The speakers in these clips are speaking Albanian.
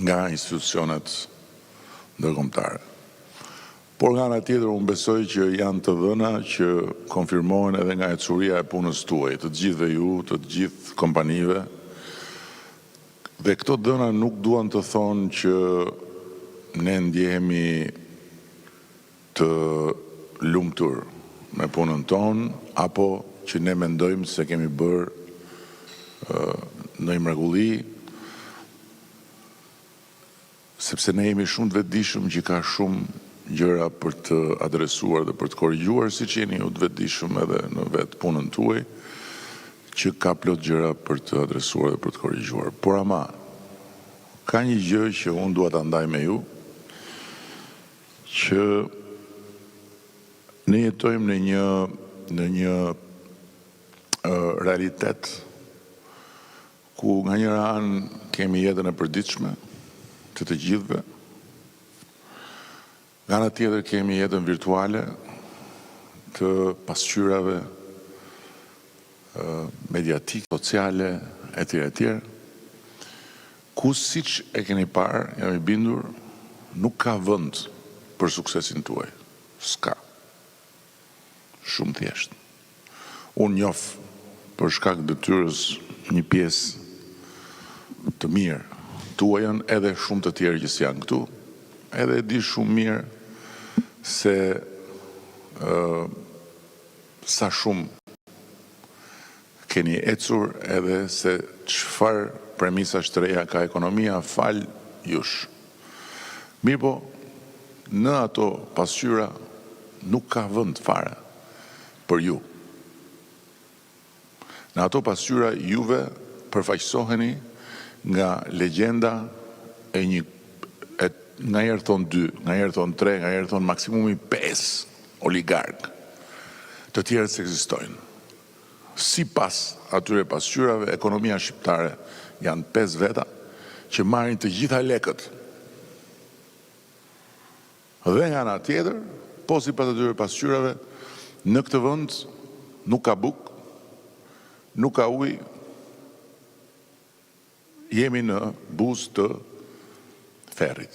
nga institucionet ndërkombëtare. Por nga ana tjetër, unë besoj që janë të dhëna që konfirmohen edhe nga ecuria e punës tuaj, të gjithëve ju, të gjithë kompanive. Dhe këto dhëna nuk duan të thonë që ne ndjehemi të lumtur me punën tonë, apo që ne mendojmë se kemi bërë ndonjë mrekulli, sepse ne jemi shumë të vetëdijshëm që ka shumë gjëra për të adresuar dhe për të korrigjuar, siç jeni ju të vetëdijshëm edhe në vetë punën tuaj, që ka plot gjëra për të adresuar dhe për të korrigjuar. Por ama, ka një gjë që unë dua ta ndaj me ju, që ne jetojmë në një realitet ku nga njëra anë kemi jetën e përditshme të gjithëve, nga ana tjetër kemi jetën virtuale të pasqyrave mediatike, sociale, etj. Ku siç e keni parë, jam i bindur, nuk ka vend për suksesin tuaj. S'ka. Shumë thjesht. Unë njoh për shkak detyrës një pjesë të mirë tuajën, edhe shumë të tjerë që janë këtu, edhe di shumë mirë se sa shumë keni ecur, edhe se çfarë premisash të reja ka ekonomia fal jush. Mirë po, në ato pasqyra nuk ka vend fare për ju. Në ato pasqyra juve përfaqësoheni nga legjenda e një, nga herë thonë 2, nga herë thonë 3, nga herë thonë maksimumi 5 oligark, të tjerët se ekzistojnë. Sipas atyre pasqyrave, ekonomia shqiptare janë 5 veta që marrin të gjitha lekët. Dhe nga ana tjetër, po sipas atyre pasqyrave, në këtë vend nuk ka bukë, nuk ka ujë, jemi në buzë të ferrit.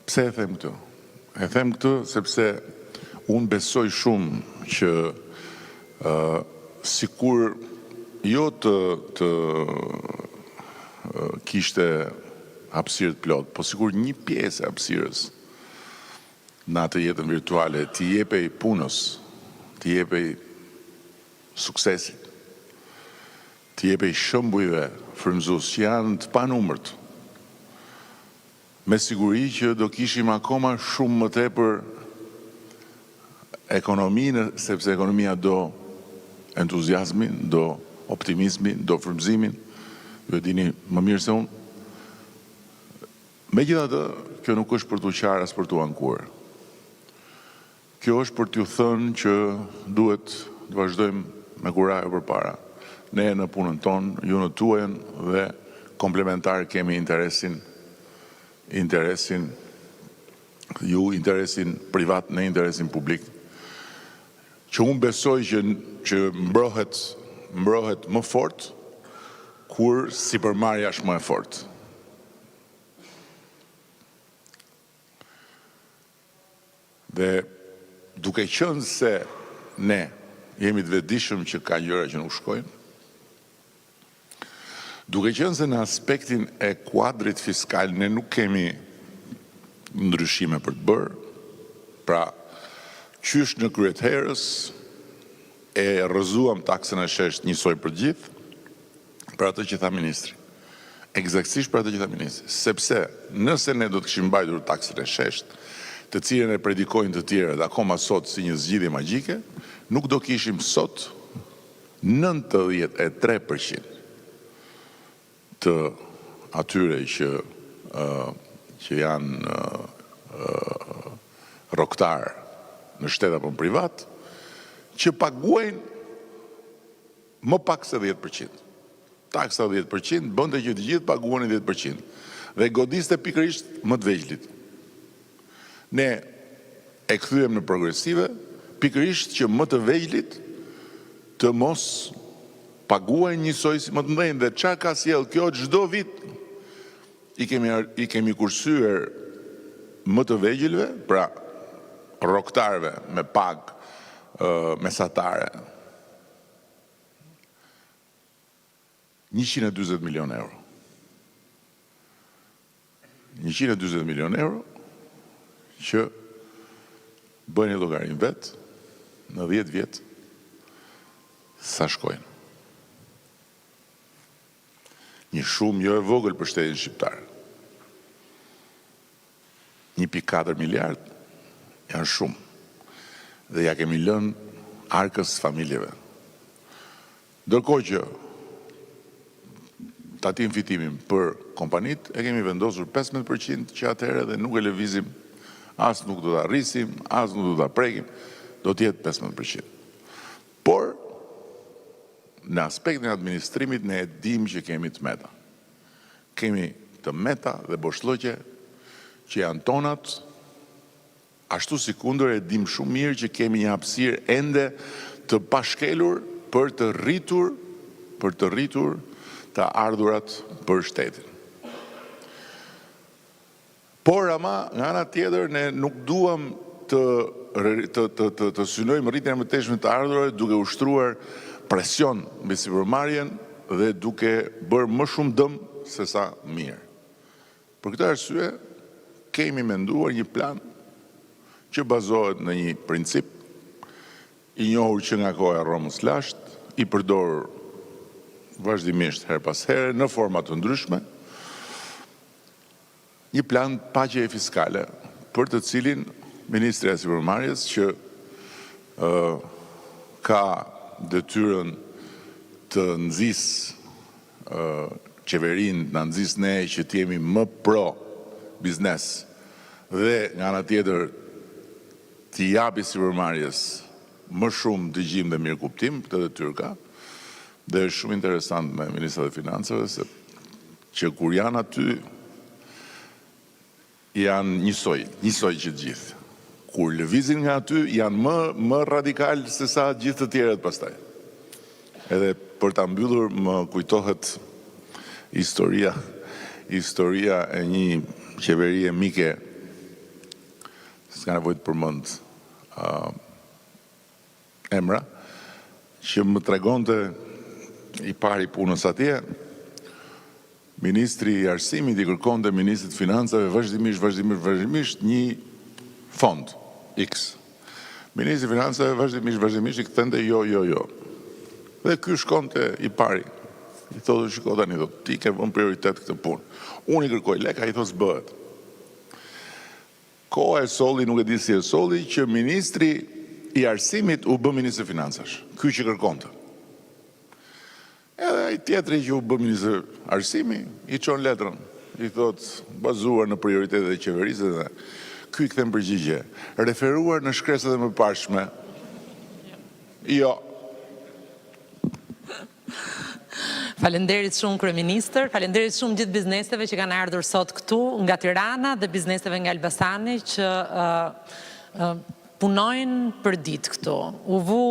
Pse e them këtë? E them këtë sepse unë besoj shumë që sikur jo të kishte hapësirë të plot, po sikur një pjesë e hapësirës në atë jetën virtuale t'i jepej punës, t'i jepej suksesit, t'i jepej shëmbujve frymëzues që janë të panumërt, me siguri që do kishim akoma shumë më tepër ekonominë, sepse ekonomia do entuziazmin, do optimizmin, do frymëzimin, ju e dini më mirë se unë. Megjithatë, kjo nuk është për t'u qarë as për t'u ankuar. Kjo është për t'ju thënë që duhet të vazhdojmë me kuraje përpara. Ne në punën tonë, ju në tuajën, dhe komplementar kemi interesin ju interesin privat, ne interesin publik, që unë besoj që mbrohet më fort kur sipërmarrja është më e fortë. Dhe duke qenë se ne jemi të vetëdijshëm që ka gjëra që nuk shkojnë, duke qenë se në aspektin e kuadrit fiskal ne nuk kemi ndryshime për të bërë, pra qysh në kryeherës e rrëzuam taksën e shesht njësoj për gjithë, për atë që tha ministri. Eksaktësisht për atë që tha ministri. Sepse nëse ne do të kishim mbajtur taksën e shesht, të cilën e predikojnë të tjerët akoma sot si një zgjidhje magjike, nuk do kishim sot 93% të atyre që janë rroktar në shtet apo në privat, që paguajnë më pak se 10%. Taksa 10% bënte që të gjithë paguanin 10%. Dhe godiste pikërisht më të vegjëlit. Ne e kthyem në progresive, pikërisht që më të vegjëlit të mos paguajnë njësoj si më të mëdhenj dhe çka ka sjell kjo çdo vit i kemi kursyer më të vegjëlve, pra rroktarëve me pagë mesatare 140 milion euro. 140 milion euro që bëni llogarin vet në 10 vjet sa shkojnë. Një shumë jo e vogël për shtetin shqiptar. 1.4 miliard janë shumë dhe ja kemi lënë arkës familjeve. Ndërkohë që tatim fitimin për kompanit e kemi vendosur 15% që atëherë dhe nuk e lëvizim, as nuk do ta rrisim, as nuk do ta prekim, do të jetë 15%. Por në aspektin e administrimit ne e dim që kemi të meta. Kemi të meta dhe boshllëqe që janë tonat, ashtu si kundër e dim shumë mirë që kemi një hapësirë ende të pashkelur për të rritur të ardhurat për shtetin. Por ama, nga ana tjetër, ne nuk duam të synojmë rritjen e mëtejshme të ardhurave duke ushtruar presion mbi sipërmarrjen dhe duke bërë më shumë dëm se sa mirë. Për këtë arsye, kemi menduar një plan që bazohet në një princip i njohur që nga koha e Romës lashtë, i përdorur vazhdimisht her pas here në forma të ndryshme, një plan paqeje fiskale për të cilin Ministri i Sipërmarrjes që ka detyrën të nxjisë qeverinë, na nxjisë ne që të jemi më pro biznes dhe nga ana tjetër të japi sipërmarrjes më shumë dëgjim dhe mirëkuptim, këtë detyrë ka. Dhe është shumë interesant me Ministrat e Financave se që kur janë aty janë njësoj që gjithë. Kur lëvizin nga aty janë më radikal se sa gjithë të tjerët pastaj. Edhe për ta mbyllur më kujtohet historia e një qeverie mike, s'ka nevojë të përmend emra, që më tregonte i pari punës atje, Ministri i Arsimit i kërkonte Ministrit të Financave vazhdimisht një fond X. Ministri i Financave vazhdimisht i kthente jo. Dhe ky shkonte i pari. I thotë shiko tani, ti ke vënë prioritet këtë punë. Unë i kërkoj lek, ai thotë s'bëhet. Koha e solli, nuk e di si e solli, që Ministri i Arsimit u bë Ministri i Financash. Ky që kërkonte. Edhe ai tjetri që u bë Ministri Arsimi, i çon letrën. I thotë bazuar në prioritetet e qeverisë dhe ky i kthen përgjigje. Referuar në shkresat e mëparshme. Jo. Falenderit shumë Kryeministër, falenderit shumë gjithë bizneseve që kanë ardhur sot këtu nga Tirana dhe bizneseve nga Elbasani që punojnë për ditë këtu. U vu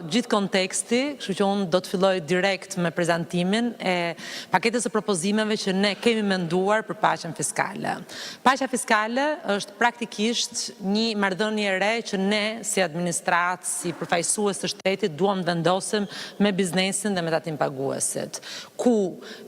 gjithë konteksti, kështu që unë do të filloj direkt me prezantimin e paketës së propozimeve që ne kemi menduar për paqen fiskale. Paqja fiskale është praktikisht një marrëdhënie e re që ne si administratë, si përfaqësues të shtetit duam vendosim me biznesin dhe me tatim paguesit, ku